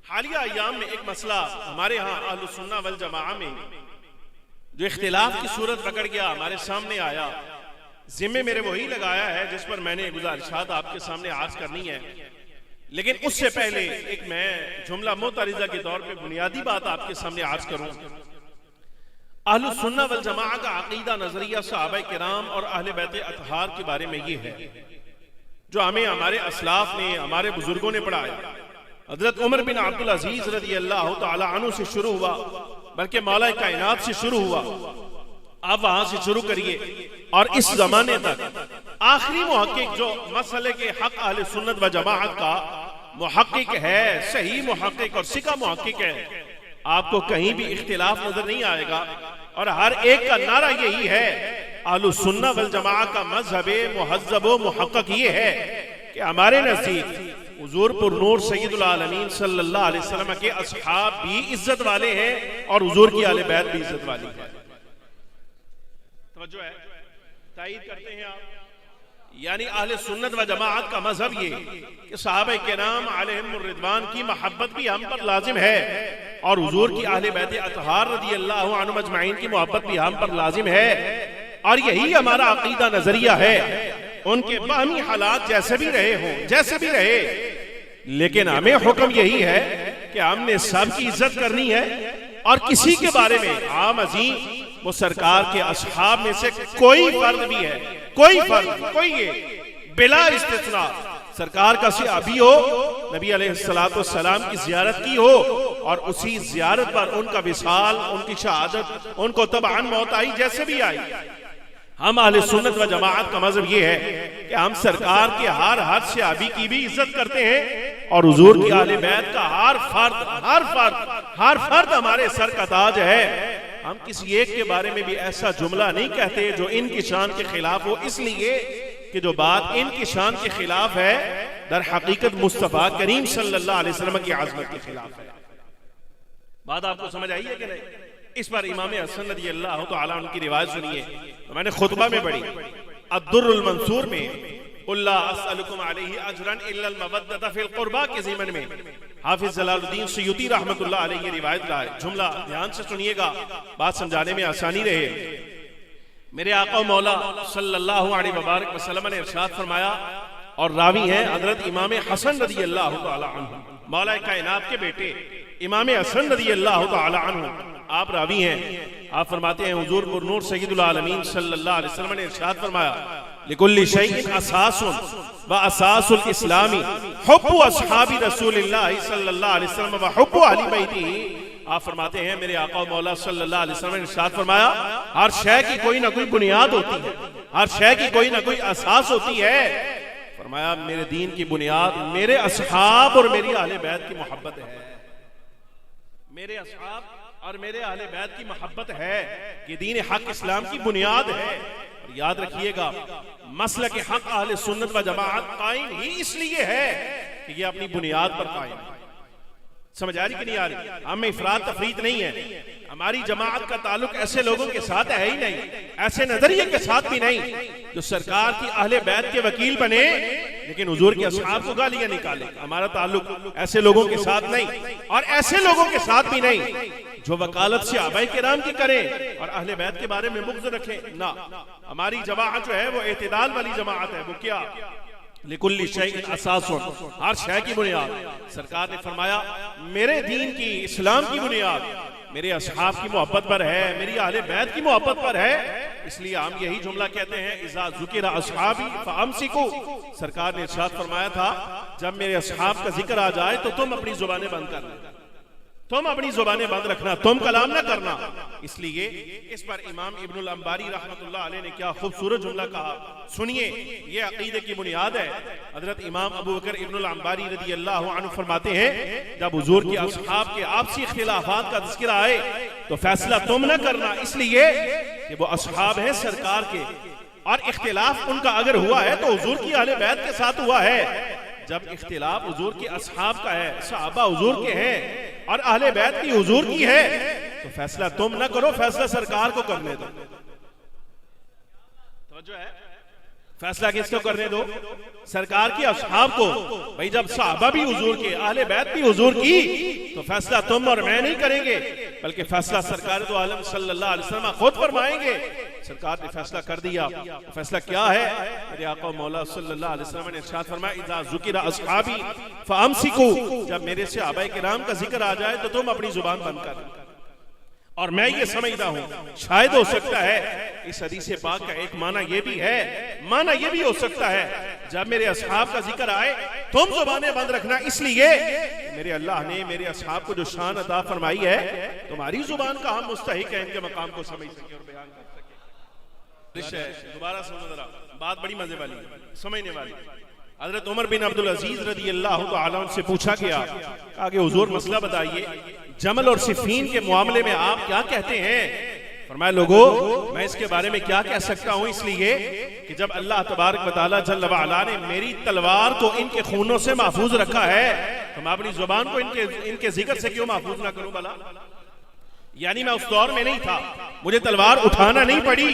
हालिया अय्याम में एक मसला हमारे यहाँ अहलुस सुन्ना वल जमाआ में जो इख्तिलाफ की सूरत पकड़ गया, हमारे सामने आया, जिम्मे मेरे वही लगाया है जिस पर मैंने गुजारिशात आपके सामने आज करनी है। लेकिन उससे पहले एक मैं जुमला मुतरिज़ा के तौर पे बुनियादी बात आपके सामने आज करूं। अहलुस सुन्ना वल जमाआ का अकीदा नजरिया सहाबा किराम और अहले बैत अतहार के बारे में ये है जो हमें हमारे असलाफ ने, हमारे बुजुर्गों ने पढ़ाया। हजरत उमर बिन अब्दुल अजीज रज़ी अल्लाह तआला अन्हु से शुरू हुआ, बल्कि मौला कायनात से शुरू हुआ। आप वहां से शुरू करिए और इस जमाने तक आखिरी मुहक्किक जो मसले के हक अहले सुन्नत व जमाअत का मुहक्किक है, सही मुहक्किक और सिका मुहक्किक है, आपको कहीं भी इख्तिलाफ नजर नहीं आएगा। और हर एक का नारा यही है, अहलुस सुन्ना वल जमाअत का मजहब मुहज्जब व मुहक्किक ये है कि हमारे नजदीक हुजूर पुरनूर सय्यदुल आलमीन सल्लल्लाहु अलैहि वसल्लम के असहाब भी इज्जत वाले हैं और हुजूर की आले बैत भी इज्जत वाली है। तवज्जो है, तायीद करते हैं आप। यानी अहले सुन्नत व जमाअत का मजहब ये कि सहाबा किराम अलैहिमुर रिदवान की मोहब्बत भी हम पर लाजिम है और हुजूर की अहले बैत अतहार रज़ियल्लाहु अन्हुम अजमाइन की मोहब्बत भी हम पर लाजिम है। और यही हमारा अकीदा नजरिया है। उनके बाहमी हालात जैसे भी रहे हों, जैसे भी रहे, लेकिन हमें हुक्म यही है कि हमने सबकी इज्जत करनी है और किसी के बारे में आम अजीम वो सरकार के असहाब में से कोई फर्द भी है, कोई फर्द, कोई ये बिला इस्तिस्ना सरकार का सहाबी हो, नबी अलैहिस्सलातु वस्सलाम की जियारत की हो और उसी जियारत पर उनका विसाल, उनकी शहादत, उनको तबान मौत आई, जैसे भी आई, हम अहले सुन्नत व जमाअत का मजहब ये है कि हम सरकार के हर सहाबी की भी इज्जत करते हैं और हुजूर की आले बैत का हर फर्द हमारे सर का ताज है। हम किसी एक के बारे में भी ऐसा जुमला नहीं कहते जो इनकी शान के खिलाफ हो, इसलिए कि जो बात इनकी शान के खिलाफ है दर हकीकत मुस्तफा करीम सल्लल्लाहु अलैहि वसल्लम की आज़मत के खिलाफ है। बात आपको समझ आई है कि नहीं? इस पर इमाम हसन रज़ियल्लाहु तआला उनकी रिवायत सुनिए, तो मैंने खुतबा में पढ़ी अद्दुर्रुल मंसूर में, कुल्ला अस्अलुकुम अलैहि अजरन इल्ला अल मवद्दत फिल कुर्बा के ज़िमन में हाफिज जलालुद्दीन सयूती रहमतुल्लाह अलैहि ये रिवायत लाए। जुमला ध्यान से सुनिएगा, बात समझाने में आसानी रहे। मेरे आका मौला सल्लल्लाहु अलैहि वबारक वसल्लम ने इरशाद फरमाया, और रावी हैं हजरत इमाम हसन रज़ियल्लाहु तआला अन्हु, मौला कायनात के बेटे इमाम हसन रज़ियल्लाहु तआला अन्हु आप रावी हैं। आप फरमाते हैं हुजूर पुरनूर सय्यदुल आलमीन सल्लल्लाहु अलैहि वसल्लम ने इरशाद फरमाया, लिकुल्लि शैइन असासुन व असासुल इस्लामी हुब्बु अस्हाबी रसूलिल्लाह सल्लल्लाहु अलैहि वसल्लम व हुब्बु अहली बैतिही। आप फरमाते हैं मेरे आका मौला सल्लल्लाहु अलैहि वसल्लम ने इरशाद फरमाया, हर शय की कोई ना कोई बुनियाद होती है, हर शय की कोई ना कोई असास होती है। फरमाया मेरे दीन की बुनियाद मेरे असहाब और मेरी अहले बैत की मोहब्बत है, मेरे असहाब और मेरे अहले बैत की मोहब्बत है। ये दीन हक इस्लाम की बुनियाद है। और याद रखिएगा मसलक के हक अहले सुन्नत व जमाअत कायम ही इसलिए है कि ये अपनी बुनियाद पर कायम है। समझ आ रही कि नहीं आ रही? हमें इफरात तफरीत नहीं है। हमारी जमाअत का ताल्लुक ऐसे लोगों के साथ है ही नहीं, ऐसे नजरिए के साथ भी नहीं जो सरकार की अहले बैत के वकील बने लेकिन हुजूर के असहाब को गालियां निकाले। हमारा ताल्लुक ऐसे लोगों के साथ नहीं और ऐसे लोगों के साथ भी नहीं जो वकालत से आबाई किराम की करें और अहले बैत के बारे में बुग़्ज़ रखें ना। हमारी जमाअत जो है वो एतदाल वाली जमाअत है। वो क्या? लिकुल्ली शैइन असासुन, हर शय की बुनियाद। सरकार ने फरमाया मेरे दीन की, इस्लाम की बुनियाद मेरे असहाब की मोहब्बत पर है, मेरी अहले बैत की मोहब्बत पर है। इसलिए हम यही जुमला कहते हैं, इज़ा ज़ुकिरा असहाबी फअमसिकू। सरकार ने इरशाद फरमाया था जब मेरे असहाब का जिक्र आ जाए तो तुम अपनी जुबानें बंद कर लो, तुम अपनी जुबानें बंद रखना, तुम कलाम ना करना। इसलिए इस पर इमाम इब्नुल अंबारी रहमतुल्लाह अलैह ने क्या खूबसूरत जुमला कहा, सुनिए। ये अकीदे की बुनियाद है। हजरत इमाम अबू बकर इब्नुल अंबारी रज़ियल्लाहु अन्हु फरमाते हैं जब हुजूर के असहाब के आपसी इख्तिलाफात का ज़िक्र आए तो फैसला तुम ना करना, इसलिए कि वो असहाब हैं सरकार के और इख्तिलाफ उनका अगर हुआ है तो हुजूर की अहले बैत के साथ हुआ है। जब इख्तिलाफ हुजूर के असहाब का है, सहाबा हुजूर के हैं और अहले बैत की हुजूर की है, तो फैसला तुम ना करो, फैसला सरकार को करने दो। तो जो है फैसला किसको करने दो? सरकार की असहाब को। भाई जब सहाबा भी हुजूर के, अहले बैत भी हुजूर की, तो फैसला तुम और मैं नहीं करेंगे, बल्कि फैसला सरकार दो आलम सल्लल्लाहु अलैहि वसल्लम खुद फरमाएंगे। सरकार ने फैसला कर दिया। फैसला क्या है? मेरे आका मौला सल्लल्लाहु अलैहि वसल्लम ने इरशाद फरमाया, इज़ा ज़ुकिरा अस्हाबी फअमसिकू, जब मेरे सहाबाए किराम का जिक्र आ जाए तो तुम अपनी जुबान बंद कर। और मैं ये समझता हूं शायद हो सकता है इस हदीस पाक का एक माना ये भी है, माना ये भी हो सकता है जब मेरे असहाब का जिक्र आए तुम जुबानें बंद रखना, इसलिए मेरे अल्लाह ने मेरे असहाब को जो शान अता फरमाई है, तुम्हारी जुबान का हम मुस्तहिक है इनके मकाम को समझ सके और बयान कर सके। दोबारा सुनो जरा, बात बड़ी मजे वाली है, समझने वाली। हजरत उमर बिन अब्दुल अजीज रज़ी अल्लाह तआला अन्हु से पूछा गया, आगे हुजूर मसला बताइए, जमल और सिफीन के मामले में आप क्या कहते हैं? फरमाया, लोगों मैं इसके बारे में क्या कह सकता हूं, इसलिए कि जब अल्लाह तबारक व तआला जल्ल व अला ने मेरी तलवार को इनके खूनों से महफूज रखा है, तो मैं अपनी जुबान को इनके जिक्र से क्यों महफूज ना करूं भला? यानी मैं उस दौर में नहीं था, मुझे तलवार उठाना नहीं पड़ी।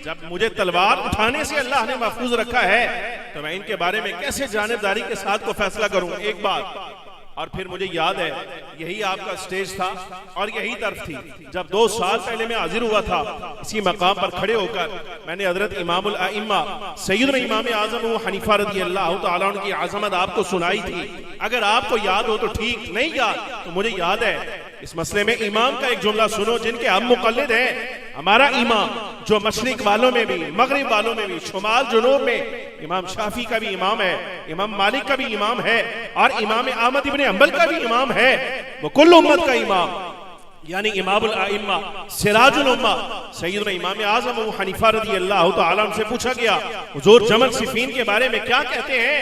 जब मुझे तलवार उठाने से अल्लाह ने महफूज रखा है, तो मैं इनके बारे में कैसे जानिबदारी के साथ को फैसला करूं? एक बात और फिर मुझे याद है यही आपका स्टेज था और यही तरफ थी जब 2 साल पहले मैं हाजिर हुआ था, इसी मकाम पर खड़े होकर मैंने हजरत इमामुल अइम्मा सैयदना इमाम आजम अबू हनीफा रज़ी अल्लाह तआला अन्हु की आज़मत आपको सुनाई थी। अगर आपको याद हो तो ठीक, नहीं याद तो मुझे याद है इस मसले में इमाम का एक जुमला सुनो, जिनके हम मुक़ल्लिद हैं। हमारा इमाम जो मशरिक वालों में भी, मगरिब वालों में भी, शुमाल जुनूब में इमाम शाफी का भी इमाम है, इमाम मालिक का भी इमाम है और इमाम अहमद इब्न हंबल का भी इमाम है, वो कुल उम्मत का इमाम, यानी इमामुल अइम्मा सिराजुल उम्मा सैयदना इमाम आज़म अबू हनीफा रज़ी अल्लाह तआला अन्हु से पूछा गया, हुजूर जमल सिफीन के बारे में क्या कहते हैं?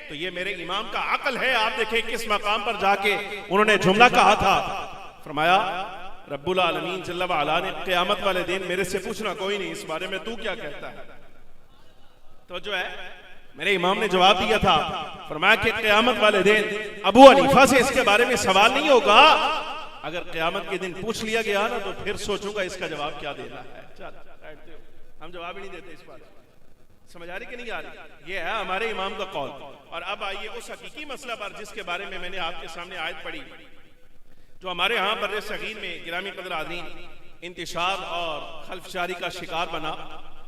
तो ये मेरे इमाम का अक्ल है। आप देखें किस मकाम पर जाके उन्होंने जुमला कहा था। फरमाया, रब्बुल आलमीन जल्ल व अला ने क़यामत वाले दिन मेरे से पूछना कोई नहीं इस बारे में तू क्या कहता है। तो जो है मेरे इमाम ने जवाब दिया था, फरमाया कि क़यामत वाले दिन अबू हनीफा से इसके बारे में सवाल नहीं होगा। अगर क़यामत के दिन पूछ लिया गया ना तो फिर सोचूंगा इसका जवाब क्या देना है। चल हम जवाब ही नहीं देते इस बात, समझ आ रही कि नहीं आ रही? ये है हमारे इमाम का कौल। और अब आइए उस हकीकी मसला पर जिसके बारे में मैंने आपके सामने आयत पढ़ी, जो हमारे यहाँ बर्रे सगीर में गिरामी कदर आज़ीन इंतिशार और खल्फशारी का शिकार बना।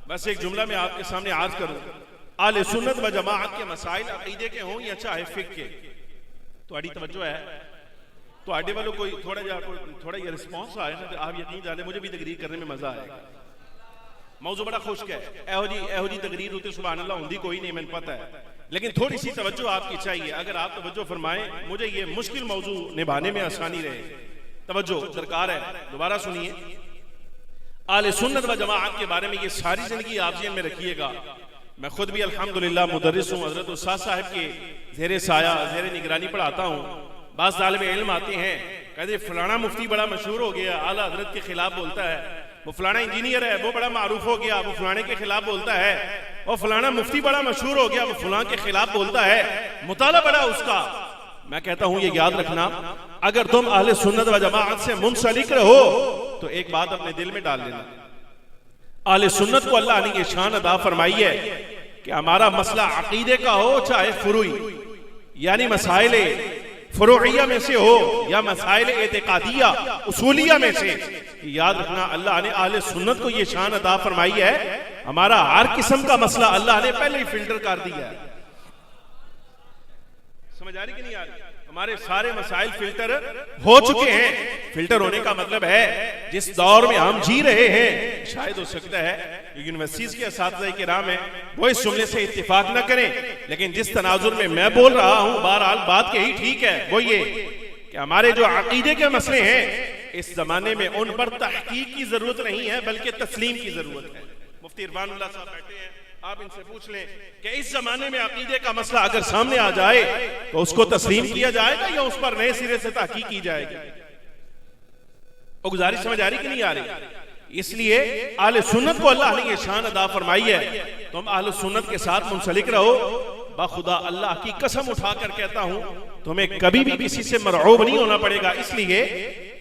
बस एक जुमला में आपके सामने आर्ज करूं, आले सुन्नत व जमाअत के मसाइल अकीदे के हों या चाहे फिक्र के, तो अड़ी तवज्जो है तो आडे वालों कोई थोड़ा ये रिस्पॉन्स आए ना, तो आप यकीन जाने मुझे भी तकरीर करने में मजा आएगा। मौजू बड़ा खुश्क है, एहो जी तकरीर होती सुभान अल्लाह होंदी कोई नहीं, मैंने पता है, लेकिन थोड़ी सी तवज्जो आपकी चाहिए। अगर आप तवज्जो फरमाएं मुझे ये मुश्किल मौजू निभाने में आसानी रहे, तवज्जो दरकार है। दोबारा सुनिए, आले सुन्नत व जमाअत के बारे में ये सारी जिंदगी आप ज़हन में रखिएगा। मैं खुद भी अल्हम्दुलिल्लाह मुदर्रिस हूँ, हज़रत उस्ताद साहब के ज़ेरे साया ज़ेरे निगरानी पढ़ाता हूँ। बाज़ तालिबे इल्म आते हैं, कहते फलाना मुफ्ती बड़ा मशहूर हो गया, आला हज़रत के खिलाफ बोलता है, वो फलाना इंजीनियर है वो बड़ा मारूफ हो गया, वो फलाने के खिलाफ बोलता है, और फलाना मुफ्ती बड़ा मशहूर हो गया, वो फलां के खिलाफ बोलता है, मुताला बड़ा उसका। मैं कहता हूं ये याद रखना, अगर तुम अहले सुन्नत व जमाअत से मुंसलिक रहो तो एक बात अपने दिल में डाल लेना, अहले सुन्नत को अल्लाह ने ये शान अदा फरमाई है कि हमारा मसला अकीदे का हो चाहे फुरुई, यानी मसाइल फुरुइया में से हो या मसाइल एतिकादिया उसूलिया में से, याद रखना अल्लाह ने अहले सुन्नत को ये शान अता फरमाई है। हमारा हर किस्म का मसला अल्लाह ने पहले ही फिल्टर कर दिया है। समझ आ रही कि नहीं आ रही? हमारे सारे मसाइल फिल्टर हो चुके हैं। फिल्टर होने का मतलब है जिस दौर में हम जी रहे हैं, शायद हो सकता है यूनिवर्सिटीज के असातिज़ा किराम है वो इस जुमले से इत्तेफाक न करें, लेकिन जिस तनाजुर में मैं बोल रहा हूं बहरहाल बात यही ठीक है, वो ये कि हमारे जो अकीदे के मसले हैं इस जमाने में उन पर तहकीक की जरूरत नहीं है बल्कि तस्लीम की जरूरत है। मुफ्ती इरफानुल्लाह साहब बैठे हैं, आप इनसे पूछ लें कि इस जमाने में अकीदे का मसला अगर सामने आ जाए तो उसको तस्लीम किया जाएगा या उस पर नए सिरे से तहकीक की जाएगी? वो गुजारिश समझ आ रही कि नहीं आ रही? इसलिए अहले सुन्नत को अल्लाह ने ये शान अदा फरमाई है, तुम अहले सुन्नत के साथ मुंसलिक रहो। बाखुदा अल्लाह की कसम उठाकर कहता हूं तुम्हें कभी भी किसी से मरऊब नहीं होना पड़ेगा, इसलिए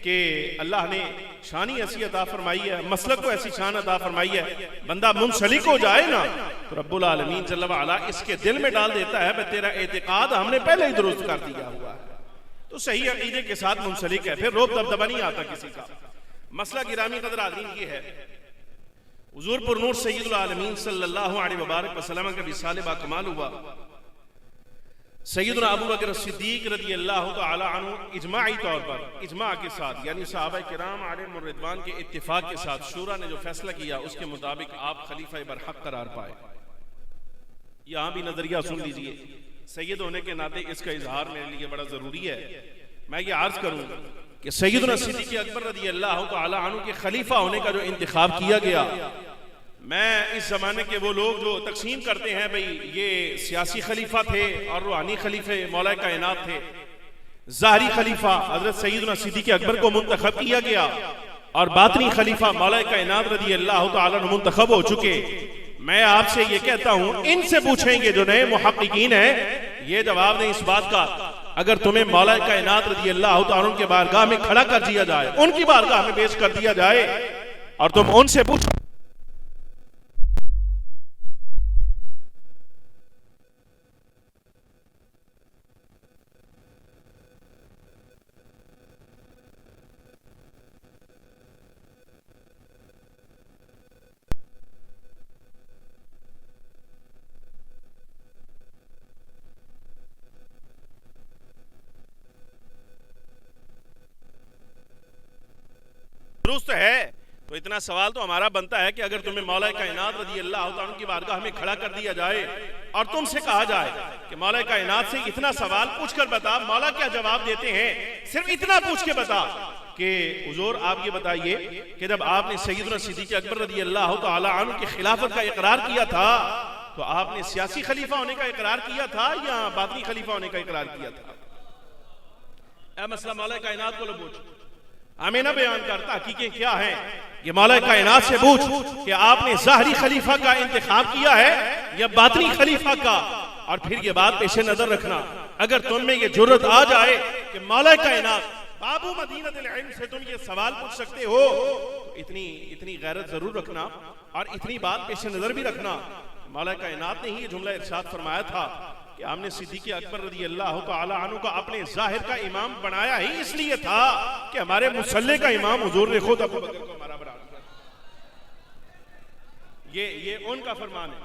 कि अल्लाह ने शानी ऐसी अता फरमाई है, मसलक को ऐसी शान अता फरमाई है, बंदा मुंसलिक हो जाए ना तो रब्बुल आलमीन जल्ल व अला इसके दिल में डाल देता है तेरा एतिकाद हमने पहले ही दुरुस्त कर दिया हुआ है। तो सही अकीदे के साथ मुंसलिक है, फिर रोब दबदबा नहीं आता किसी का। मसला गिरामी कदर आदमी ये है, हुजूर पुरनूर सय्यदुल आलमीन सल्लल्लाहु अलैहि वसल्लम का विसाल बाकमाल हुआ। सय्यदना अबू बकर सिद्दीक रज़ियल्लाहु तआला अन्हु इजमाई तौर पर, इजमा के साथ यानी सहाबा किराम अलैहिम रिदवान के इत्तिफाक के साथ शूरा ने जो फैसला किया उसके मुताबिक आप खलीफा बरहक करार पाए। यहां भी नजरिया सुन लीजिए, सैयद होने के नाते इसका इजहार मेरे लिए बड़ा जरूरी है। मैं ये अर्ज करूं कि सैयदना सिद्दीक अकबर रज़ियल्लाहु तआला अन्हु के खलीफा होने का जो इंतखाब किया गया, मैं इस जमाने के वो लोग जो तकसीम करते हैं भाई ये सियासी खलीफा थे और रूहानी खलीफे मौला कायनात थे, ज़ाहरी खलीफा हजरत सैयदना सिद्दीक अकबर को मुंतखब किया गया और बातनी खलीफा मौला कायनात रज़ियल्लाहु तआला अन्हु मुंतखब हो चुके। मैं आपसे ये कहता हूं, इनसे पूछेंगे जो नए मुहक्किकीन हैं, ये जवाब दें इस बात का, अगर तुम्हें मौला कायनात रज़ियल्लाहु तआला अन्हु के बारगाह में खड़ा कर दिया जाए, उनकी बारगाह में पेश कर दिया जाए और तुम उनसे पूछो दुरुस्त है, तो इतना सवाल तो हमारा बनता है कि अगर तुम्हें मौला कायनात रज़ियल्लाहु तआला अन्हु की बारगाह में खड़ा कर दिया जाए और तुमसे कहा जाए कि मौला कायनात से इतना सवाल पूछकर बता, मौला क्या जवाब देते हैं, सिर्फ इतना पूछ के बता कि हुजूर आप ये बताइए कि जब आपने सैयदना सिद्दीक अकबर रज़ियल्लाहु तआला अन्हु की खिलाफत का इकरार किया था, तो आपने सियासी खलीफा होने का इकरार किया था या बातनी खलीफा होने का इकरार किया था? ऐ मसला मौला कायनात को पूछ, हमें ना बयान करता हकीकें क्या है, ये मौला कायनात से पूछ कि आपने ज़ाहरी खलीफा का इंतखाब किया है या बातनी खलीफा का, और फिर ये बात पेश नजर रखना, अगर तुम में ये जुर्रत आ जाए कि मौला कायनात बाबू मदीनतुल इल्म से तुम ये सवाल पूछ सकते हो, तो इतनी गैरत जरूर रखना और इतनी बात पेश नजर भी रखना। मौला कायनात ने ही ये जुमला इरशाद फरमाया था कि हमने सिद्दीक अकबर रज़ियल्लाहु तआला अन्हु को अपने जाहिर का इमाम बनाया ही इसलिए था कि हमारे मुसल्ले का इमाम हुजूर ने खुद अबू बकर को हमारा बना दिया। ये उनका फरमान है,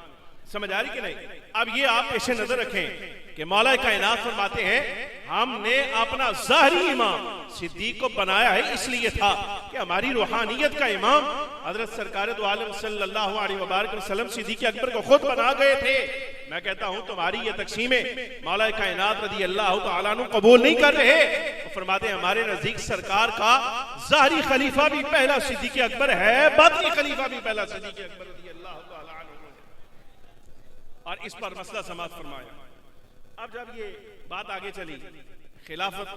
समझ आ रही कि नहीं? अब ये आप पेश नजर रखें कि मौला कायनात फरमाते हैं हमने अपना ज़ाहरी इमाम सिद्दीक को बनाया है इसलिए था कि हमारी रूहानियत का इमाम हजरत सरकार दो आलम सल्लल्लाहु अलैहि वसल्लम सिद्दीक अकबर को खुद बना गए थे। मैं कहता हूं तुम्हारी ये तकसीमें मौला कायनात रज़ियल्लाहु तआला अन्हु कबूल नहीं कर रहे, तो फरमाते हैं हमारे नजदीक सरकार का ज़ाहरी खलीफा भी पहला सिद्दीक अकबर है, बातनी खलीफा भी पहला सिद्दीक अकबर रज़ियल्लाहु तआला अन्हु है। और इस पर मसला समाप्त फरमाया। अब जब ये बात आगे चली, खिलाफत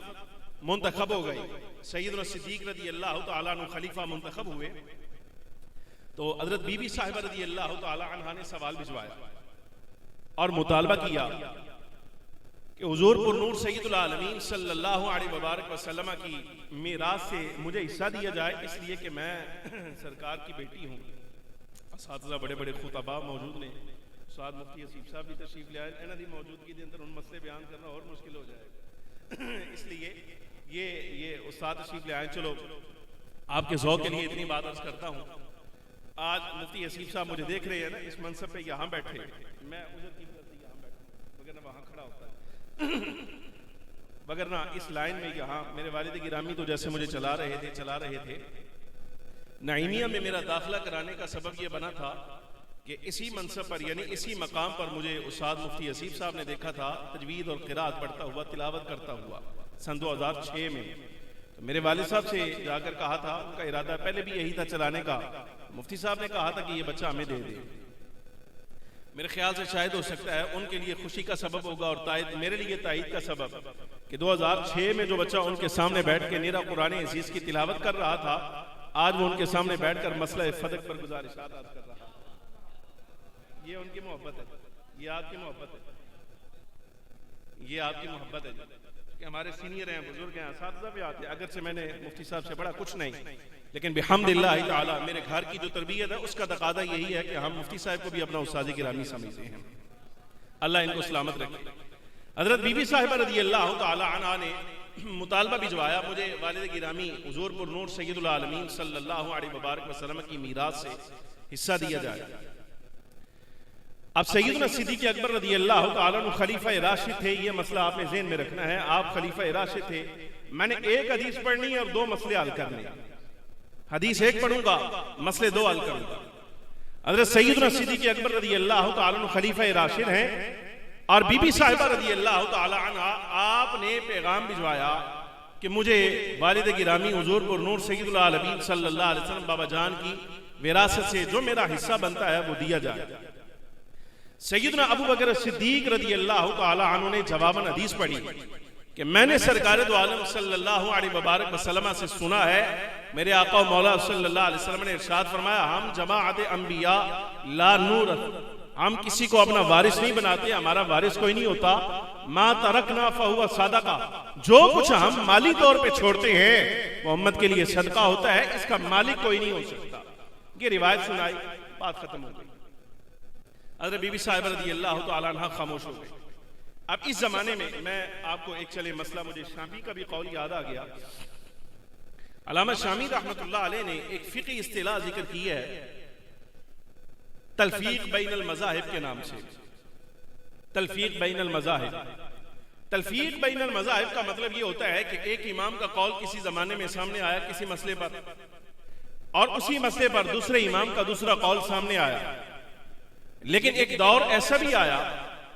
मुंतखब हो गई, सैयदना सिद्दीक रज़ियल्लाहु तआला अन्हु खलीफा मुंतखब हुए, तो हजरत बीबी साहिबा रज़ियल्लाहु तआला अन्हा ने सवाल भिजवाया और मुतालबा किया कि हुजूर पुरनूर सय्यदुल आलमीन सल्लल्लाहु अलैहि वसल्लम की मीरास से मुझे हिस्सा दिया जाए, इसलिए कि मैं सरकार की बेटी हूँ। असातिज़ा बड़े बड़े खुतबा मौजूद ने, उस्ताद मुफ्ती हसीब साहब भी तशरीफ ले आए, इन्हां दी मौजूदगी के अंदर उन मसले बयान करना और मुश्किल हो जाएगा इसलिए ये उस्ताद तशरीफ ले आए। चलो आपके ज़ौक़ के लिए इतनी बात अर्ज़ करता हूँ। आज मुफ्ती हसीब साहब मुझे देख रहे हैं ना इस मनसब पे यहाँ बैठे, मैं उधर की तरफ से यहाँ बैठा, वगरना वहाँ खड़ा होता है वगरना इस लाइन में यहाँ मेरे वालिद गिरामी तो जैसे मुझे चला रहे थे। नाइमिया में मेरा दाखिला कराने का सबब यह बना था कि इसी मनसब पर यानी इसी मकाम पर मुझे उस्ताद मुफ्ती हसीब साहब ने देखा था तजवीद और क़िराअत पढ़ता हुआ, तिलावत करता हुआ सन 2006 में। तो मेरे वालिद साहब से जाकर कहा था, उनका इरादा पहले भी यही था चलाने का, मुफ्ती साहब ने कहा था कि ये बच्चा हमें दे दे। मेरे ख्याल से शायद हो सकता है उनके लिए खुशी का सबब होगा और तायद मेरे लिए तायद का सबब कि 2006 में जो बच्चा उनके सामने बैठ के नीरा कुरान अजीज की तिलावत कर रहा था, आज वो उनके सामने बैठकर मसला फदक पर गुजारिशात कर रहा है। ये उनकी मोहब्बत है, ये आपकी मोहब्बत है, ये आपकी मोहब्बत है कि हमारे सीनियर हैं, बुजुर्ग हैं, असातिज़ा भी आते हैं। अगरचे मैंने मुफ्ती साहब से बड़ा कुछ नहीं, लेकिन बिहम्दिल्लाह ताला मेरे घर की जो तरबियत है उसका तकादा यही है कि हम मुफ्ती साहब को भी अपना उस्ताद गिरामी समझते हैं। अल्लाह इनको सलामत रखे। हजरत बीबी साहिबा रज़ियल्लाहु ताला अन्हा ने मुतालबा भिजवाया मुझे वालिद गिरामी हुजूर पुर नूर सैयदुल आलमीन सल्लल्लाहु अलैहि वबारक वसल्लम की मीरास से हिस्सा दिया जाए। अब सैयदना सिद्दीक़ अकबर रज़ी अल्लाह तआला अन्हु खलीफा राशिद थे, ये मसला आपने ज़हन में रखना है। आप खलीफा राशिद थे, मैंने एक हदीस पढ़नी है और दो मसले हल करने। हदीस एक पढ़ूंगा, मसले दो हल करूंगा। हज़रत सैयदना सिद्दीक़ अकबर रज़ी अल्लाह तआला अन्हु खलीफा राशिद हैं और बीबी साहिबा रज़ी अल्लाह तआला अन्हा आपने पैगाम भिजवाया कि मुझे वालिद गिरामी हुजूर पुर नूर सैयदुल आलमीन सल्लल्लाहु अलैहि वसल्लम बाबा जान की विरासत से जो मेरा हिस्सा बनता है वो दिया जाए। सैयदना अबू बकर सिद्दीक रज़ी अल्लाह तआला अन्हु ने जवाबन हदीस पढ़ी कि मैंने सरकार दो आलम सल्लल्लाहु अलैहि वबारक वसल्लम से सुना है, मेरे आका और मौला सल्लल्लाहु अलैहि वसल्लम ने इरशाद फरमाया, हम जमाअत अंबिया ला नूर, हम किसी को अपना वारिस नहीं बनाते, हमारा वारिस कोई नहीं होता। मा तरकना फहुवा सदका, जो कुछ हम माली तौर पे छोड़ते हैं वो उम्मत के लिए सदका होता है, इसका मालिक कोई नहीं हो सकता। ये रिवायत सुनाई, बात खत्म हो गई। हज़रत बीबी साहिबा रज़ी अल्लाह तआला अन्हा खामोश हो गई। अब इस जमाने में मैं आपको एक चले मसला, मुझे शामी का भी कौल याद आ गया। अल्लामा शामी रहमतुल्लाह अलैह ने एक फ़िक़ही इस्तिलाह जिक्र की है तल्फ़ीक़ बैनल मज़ाहिब के नाम से। तल्फ़ीक़ बैनल मज़ाहिब, तल्फ़ीक़ बैनल मज़ाहिब का मतलब ये होता है कि एक इमाम का कौल किसी जमाने में सामने आया किसी मसले पर, और उसी मसले पर दूसरे इमाम का दूसरा कौल सामने आया, लेकिन एक दौर ऐसा भी आया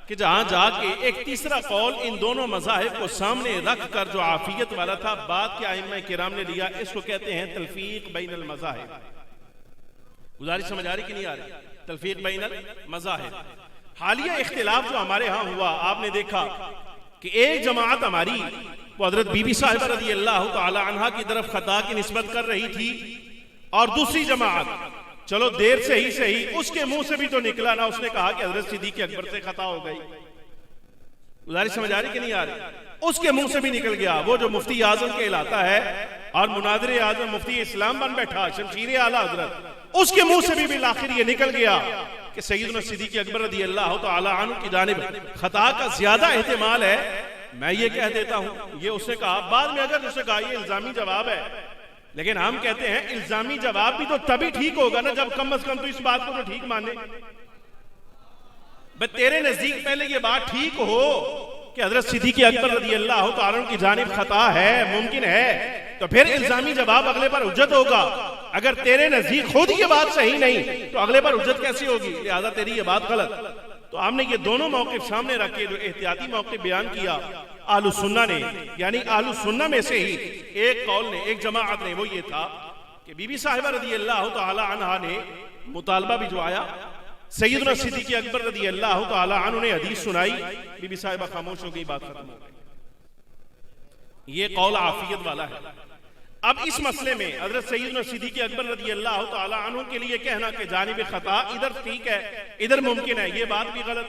कि जहां जाके एक तीसरा कौल इन दोनों मज़ाहिब को सामने रख कर जो आफियत वाला था, बाद के आइम्मा किराम ने लिया। इसको कहते हैं तल्फ़ीक़ बैनल मज़ाहिब। गुजारिश समझ आ रही कि नहीं आ रही? तल्फ़ीक़ बैनल मज़ाहिब। हालिया इख्तिलाफ जो हमारे यहाँ हुआ, आपने देखा कि एक जमात हमारी वो हज़रत बीबी साहिबा रज़ी अल्लाह तआला अन्हा की तरफ खता की निस्बत कर रही थी, और दूसरी जमात चलो देर से ही सही, उसके मुंह से भी तो निकला ना, उसने कहा कि हज़रत सिद्दीक़ अकबर से खता हो गई। गुजारिश समझ आ रही कि नहीं आ रही? उसके मुंह से भी निकल गया। वो जो मुफ्ती आजम कहलाता है और मुनादिर आजम मुफ्ती इस्लाम बन बैठा, शमशीर आला हज़रत, उसके मुंह से भी आखिर ये निकल गया कि सैयदना सिद्दीक़ अकबर रज़ी अल्लाह तआला अन्हु की जानिब खता का ज्यादा एहतिमाल है। मैं ये कह देता हूं, ये उसने कहा। बाद में अगर उसने कहा ये इल्जामी जवाब है, लेकिन हम कहते हैं इल्जामी जवाब भी तो तभी ठीक होगा ना जब कम से कम तो इस बात को तो ठीक माने। बस तेरे नजदीक पहले ये बात ठीक हो कि हज़रत सिद्दीक़ अकबर रज़ी अल्लाह तआला अन्हु की जानिब खता है, मुमकिन है, तो फिर इल्जामी जवाब अगले पर हुज्जत होगा। अगर तेरे नजदीक खुद ये बात सही नहीं तो अगले पर हुज्जत कैसी होगी? लिहाजा तेरी ये बात गलत। तो हमने ये दोनों मौक़िफ़ सामने रखे, जो एहतियाती मौक़िफ़ बयान किया आलू सुन्ना ने, यानी आलू सुन्ना में से ही एक कौल ने, एक जमाअत ने, वो ये था कि बीबी साहिबा रज़ी अल्लाह तआला अन्हा ने मुतालबा भिजवाया, सैयदना सिद्दीक़ अकबर रज़ी अल्लाह तआला अन्हु ने हदीस सुनाई, बीबी साहिबा खामोश हो गई, बात खत्म हो गई। ये कौल आफियत वाला है। अब इस मसले में हज़रत सैयदना सिद्दीक़ अकबर रज़ी अल्लाह तआला अन्हु के लिए कहना कि जानिब खता इधर ठीक है, इधर मुमकिन है, ये बात भी गलत।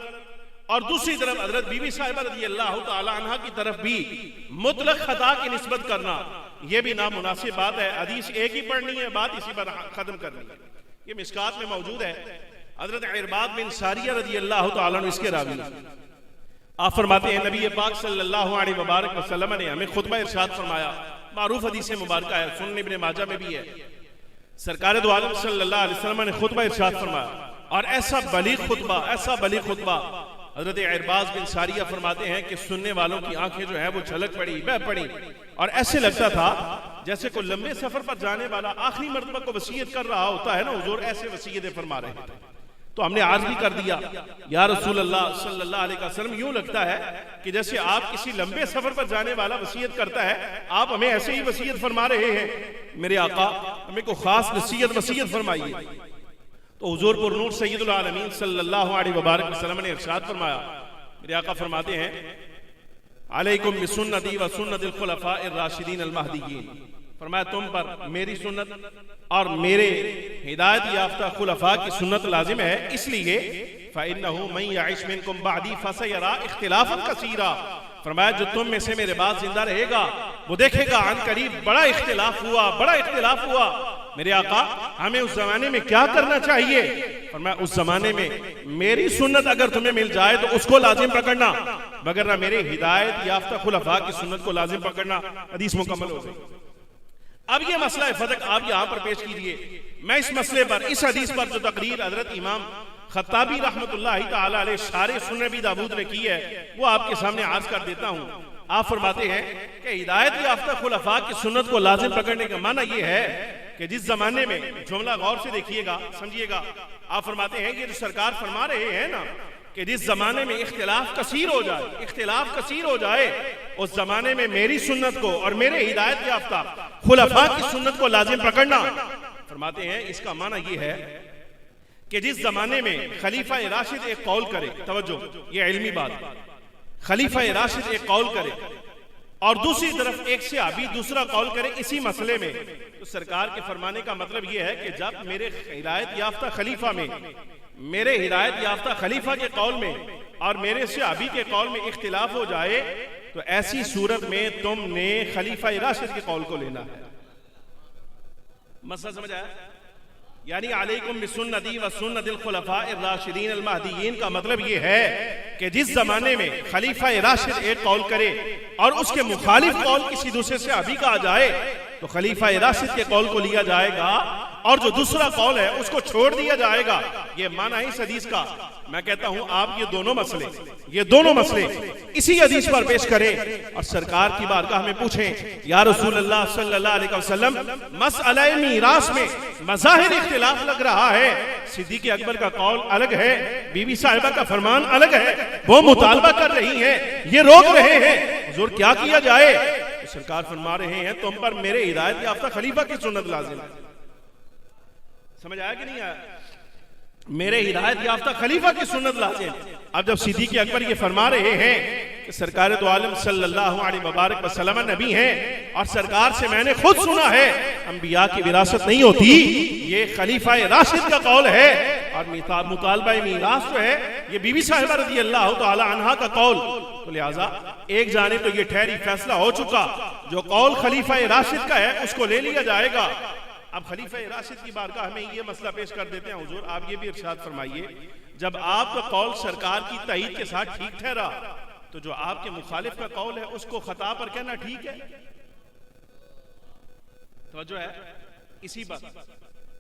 और दूसरी तरफ हज़रत बीबी साहिबा रज़ी अल्लाह तआला अन्हा की तरफ भी मुतलक खता की निस्बत करना, यह भी नामुनासिब बात है। हदीस एक ही पढ़नी है, बात इसी पर खत्म करनी है। ये मिस्कात में मौजूद है। हज़रत इरबाद बिन सारिया रज़ी अल्लाह तआला अन्हु इसके रावी, आप फरमाते हैं नबी पाक सल्लल्लाहु अलैहि वबारक वसल्लम ने हमें खुतबा इरशाद फरमाया। मारूफ हदीस मुबारक है, सुनन इब्न माजा में भी है। सरकार दो आलम सल्लल्लाहु अलैहि वसल्लम ने खुतबा इरशाद फरमाया, और ऐसा बलीग खुतबा, ऐसा बलीग खुतबा। हज़रत इरबाज बिन सारिया फरमाते हैं कि सुनने वालों की आंखें जो है वो झलक पड़ी, बह पड़ी, और ऐसे लगता था जैसे कोई लंबे सफर पर जाने वाला आखिरी मर्तबा को वसीयत कर रहा होता है ना, हुजूर ऐसे वसीयतें फरमा रहे थे। तो हमने आज भी कर दिया, या रसूल अल्लाह सल्लल्लाहु अलैहि वसल्लम, यूं लगता है कि जैसे आप किसी लंबे सफर पर जाने वाला वसीयत करता है, आप हमें ऐसे ही वसीयत फरमा रहे हैं। मेरे आका हमें को खास नसीहत वसीयत फरमाइए। तो हुजूर पुर नूर सैयदुल आलमीन सल्लल्लाहु अलैहि वबारक वसल्लम ने इरशाद फरमाया, मेरे आका फरमाते हैं, अलैकुम बिसुन्नती व सुन्नतिल खुलफाए राशिदीन अल महदीयीन, फरमाया तुम पर मेरी सुन्नत और मेरे हिदायत याफ्ता खुलफा की सुन्नत लाजिम है, इसलिए फ़इन्नहु मन यइश मिनकुम बअदी फसयरा इख्तिलाफन कसीरा, फरमाया जो तुम में से मेरे बाद जिंदा रहेगा वो देखेगा अन करीब बड़ा इख्तिलाफ हुआ, बड़ा इख्तिलाफ हुआ। मेरे आका हमें उस जमाने में क्या करना चाहिए? फरमाया उस जमाने में मेरी सुन्नत अगर तुम्हें मिल जाए तो उसको लाजिम पकड़ना, मगर ना मेरे हिदायत याफ्ता खुलफा की सुन्नत को लाजिम पकड़ना। हदीस मुकम्मल हो गई। अब ये मसला फदक आप यहां पर पेश कीजिए। मैं इस मसले पर, इस हदीस पर जो तकरीर हजरत इमाम खत्ताबी रहमतुल्लाहि तआला अलैह शारे सुनन अबी दाऊद ने की है वो आपके सामने आज कर देता हूं। आप फरमाते हैं कि हिदायत याफ्ता खुलफा की सुन्नत को लाजिम पकड़ने का माना यह है कि जिस जमाने में, जुमला गौर से देखिएगा समझिएगा, आप फरमाते हैं ये जो सरकार फरमा रहे हैं ना कि जिस जमाने में इख्तिलाफ कसीर हो जाए उस जमाने में मेरी सुन्नत को और मेरे हिदायत याफ्ता खुलफा की सुन्नत को लाजिम पकड़ना। फरमाते हैं इसका माना यह है कि जिस जमाने में खलीफा राशिद एक कौल करे, तवज्जो ये इल्मी बात, खलीफा राशिद एक कौल करे और दूसरी तरफ एक सहाबी दूसरा कौल करे इसी मसले में, तो सरकार के फरमाने का मतलब यह है कि जब मेरे हिदायत याफ्ता खलीफा में, मेरे हिदायत याफ्ता खलीफा के कौल में और मेरे सहाबी के कौल में इख्तिलाफ हो जाए तो ऐसी सूरत में तुमने खलीफा राशिद के कौल को लेना है। मसला समझ आया? यानी अलैकुम बिसुन्नती व सुन्नतिल खुलफाए राशिदीन अल महदीयीन का मतलब ये है कि जिस जमाने में खलीफा राशिद एक कौल करे और उसके मुखालिफ कौल किसी दूसरे से अभी का आ जाए तो खलीफा राशिद के कौल को लिया जाएगा और जो दूसरा कौल है उसको छोड़ दिया जाएगा। ये माना है इस हदीस का। मैं कहता हूं आप ये दोनों मसले इसी हदीस पर पेश करें और सरकार की बारगाह में पूछें, या रसूल अल्लाह सल्लल्लाहु अलैहि वसल्लम मसअला मीरास में मज़ाहिर इख्तिलाफ लग रहा है, सिद्दीक़ अकबर का कौल अलग है, बीबी साहिबा का फरमान अलग है, वो मुतालबा कर रही हैं, ये रोक रहे हैं, हुजूर क्या किया जाए? तो सरकार फरमा रहे हैं तुम पर मेरे हिदायत याफ्ता खलीफा की सुन्नत लाजिम है। समझ आया कि नहीं आया? मेरे हिदायत याफ्ता खलीफा की सुन्नत लाजिम। अब जब सिद्दीक़ अकबर ये फरमा रहे हैं कि सरकार दो आलम सल्लल्लाहु अलैहि मुबारक वसल्लम नबी हैं और सरकार से मैंने खुद सुना है अंबिया की विरासत नहीं होती, ये खलीफा राशिद का कौल है और मुतालबा मीरास जो है ये बीबी साहिबा रज़ी अल्लाह तआला अन्हा का कौल। तो लिहाजा एक जाने तो ये ठहरी फैसला हो चुका, जो कौल खलीफा राशिद का है उसको ले लिया जाएगा। अब खलीफा राशिद की बारगाह में ये मसला पेश कर देते हैं, हुजूर आप ये भी इरशाद फरमाइए, जब आपका कौल सरकार की तईद के साथ ठीक ठहरा तो जो आपके मुखालिफ का कौल है उसको खता पर कहना ठीक है? तो जो है इसी बात,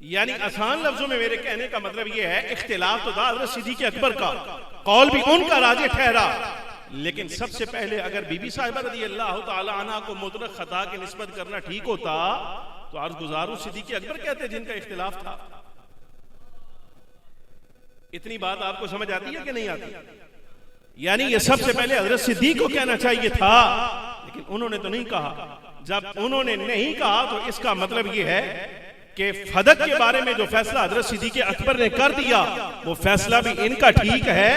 यानी आसान लफ्जों में मेरे कहने का मतलब यह है इख्तिलाफ तो था हज़रत सिद्दीक़ अकबर का, कौल भी उनका राजे ठहरा, लेकिन सबसे पहले अगर बीबी साहिबा रज़ी अल्लाह तआला अन्हा को मुतलक खता की निस्बत करना ठीक होता तो अर्ज़ गुज़ारू सिद्दीक़ अकबर कहते जिनका इख्तिलाफ था। इतनी बात आपको समझ आती है कि नहीं आती? यानी ये सबसे पहले हज़रत सिद्दीक़ को कहना चाहिए था, लेकिन उन्होंने तो नहीं कहा। जब उन्होंने नहीं कहा तो इसका मतलब ये है कि फदक के बारे में जो फैसला हज़रत सिद्दीक़ अकबर ने कर दिया वो फैसला भी इनका ठीक है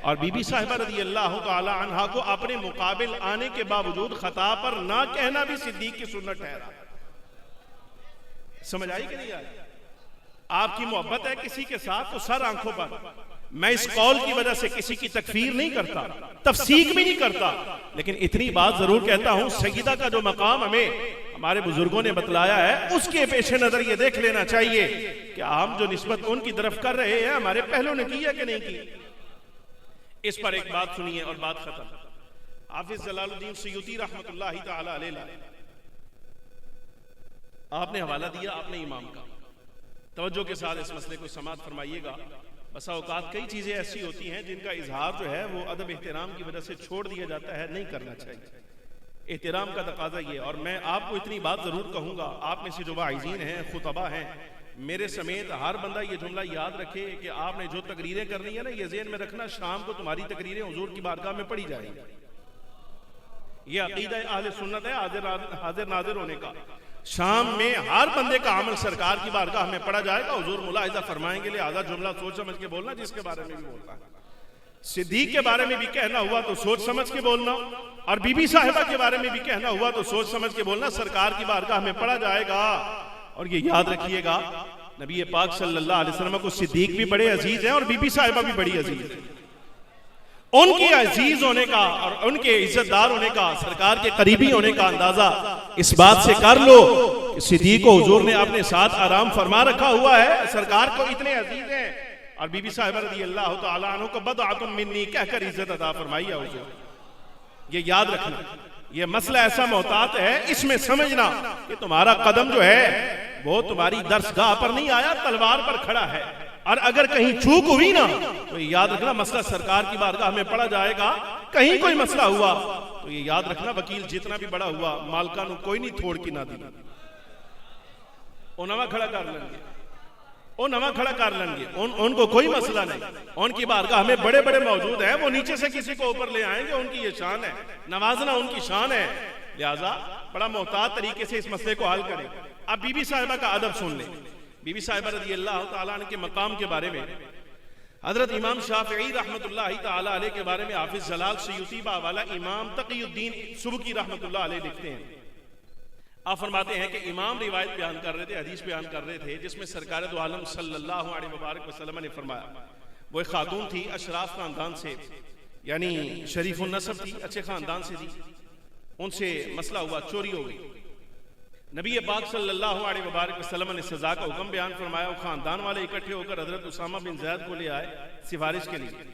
और बीबी साहिबा रज़ी अल्लाह तआला अन्हा को अपने मुकाबिल आने के बावजूद खता पर ना कहना भी सिद्दीक़ की सुन्नत ठहरा। समझ आई कि नहीं आई? आपकी मोहब्बत है किसी के साथ तो सर आंखों पर। मैं इस कौल की वजह से किसी की तकफीर नहीं करता, तफसीक भी नहीं करता, लेकिन इतनी बात जरूर कहता हूं, सईदा का जो मकाम हमें हमारे बुजुर्गों ने बतलाया है उसके पेश नजर ये देख लेना चाहिए कि हम जो निस्बत उनकी तरफ कर रहे हैं हमारे पहलों ने की है कि नहीं की। इस पर एक बात सुनिए और बात खत्म। हाफिज जलालुद्दीन सयूती रहमतुल्लाहि तआला अलैह, आपने हवाला दिया आपने इमाम का, तवज्जो के साथ इस मसले को समाअत फरमाइएगा। बसा औकात कई चीजें ऐसी होती हैं जिनका इजहार जो है वो अदब एहतराम की वजह से छोड़ दिया जाता है, नहीं करना चाहिए। एहतराम का तकाजा ये, और मैं आपको इतनी बात जरूर कहूंगा, आप में से जो वाइज़ीन हैं, खुतबा हैं, मेरे समेत हर बंदा ये जुमला याद रखे कि आपने जो तकरीरें करनी है ना, ये ज़हन में रखना, शाम को तुम्हारी तकरीरें हुजूर की बारगाह में पढ़ी जाएंगी। ये अकीदा अहले सुन्नत है हाजिर नाजिर होने का। शाम में हर बंदे का अमल सरकार की बारगाह में पढ़ा जाएगा, हुजूर मुलाहिजा फरमाएंगे, लिहाजा जुमला सोच समझ के बोलना, जिसके बारे में भी बोलना है। सिद्दीक़ के बारे में भी कहना हुआ तो सोच समझ के बोलना, और बीबी साहिबा के बारे में भी कहना हुआ तो सोच समझ के बोलना, सरकार की बारगाह में पढ़ा जाएगा। और ये याद रखिएगा, नबी पाक सल्लल्लाहु अलैहि वसल्लम को सिद्दीक़ भी बड़े अजीज हैं और बीबी साहिबा भी बड़ी अजीज है। उनके अजीज होने का और उनके इज्जतदार होने का, सरकार के करीबी होने का अंदाजा इस बात से कर लो सिद्दीक को हुजूर ने अपने साथ आराम फरमा रखा हुआ है, सरकार को इतने अजीज हैं, और बीबी साहिबा रज़ी अल्लाह तआला अन्हा को बदअतुम मिन्नी कहकर इज्जत अता फरमाई है हुजूर। ये याद रखना, ये मसला ऐसा मोहतात है, इसमें समझना कि तुम्हारा कदम जो है वो तुम्हारी दरसगाह पर नहीं आया, तलवार पर खड़ा है। और अगर कहीं चूक हुई ना तो ये याद रखना मसला सरकार की बारगाह में पड़ा जाएगा। कहीं कोई मसला हुआ तो ये याद रखना वकील जितना भी बड़ा हुआ मालका नु कोई नहीं थोड़ की ना दी, ओ नवा खड़ा कर लेंगे, ओ नवा खड़ा कर लेंगे, उनको कोई मसला नहीं। उनकी बारगाह में बड़े बड़े मौजूद हैं, वो नीचे से किसी को ऊपर ले आएंगे, उनकी ये शान है, नवाजना उनकी शान है। लिहाजा बड़ा मोहतात तरीके से इस मसले को हल करें। अब बीबी साहिबा का अदब सुन ले। बीबी साहिबा रज़ी अल्लाह तआला अन्हा के मकाम के बारे में हजरत इमाम शाफिई रहमतुल्लाहि तआला अलैह के बारे में हाफिज जलाल सयूती वाला इमाम तकीउद्दीन सुबकी रहमतुल्लाह अलैह लिखते हैं। आप फरमाते हैं कि इमाम रिवायत बयान कर रहे थे, हदीस बयान कर रहे थे, जिसमें सरकार दो आलम सल्लल्लाहु अलैहि वसल्लम ने फरमाया, वो एक खातून थी अशराफ खानदान से, यानी शरीफुन नसब थी, अच्छे खानदान से थी। उनसे मसला हुआ, चोरी हो गई। नबी पाक सल्लल्लाहु अलैहि वसल्लम ने सजा का हुक्म बयान फरमाया। वो खानदान वाले इकट्ठे होकर हजरत उसामा बिन ज़ैद को ले आए सिफारिश के लिए।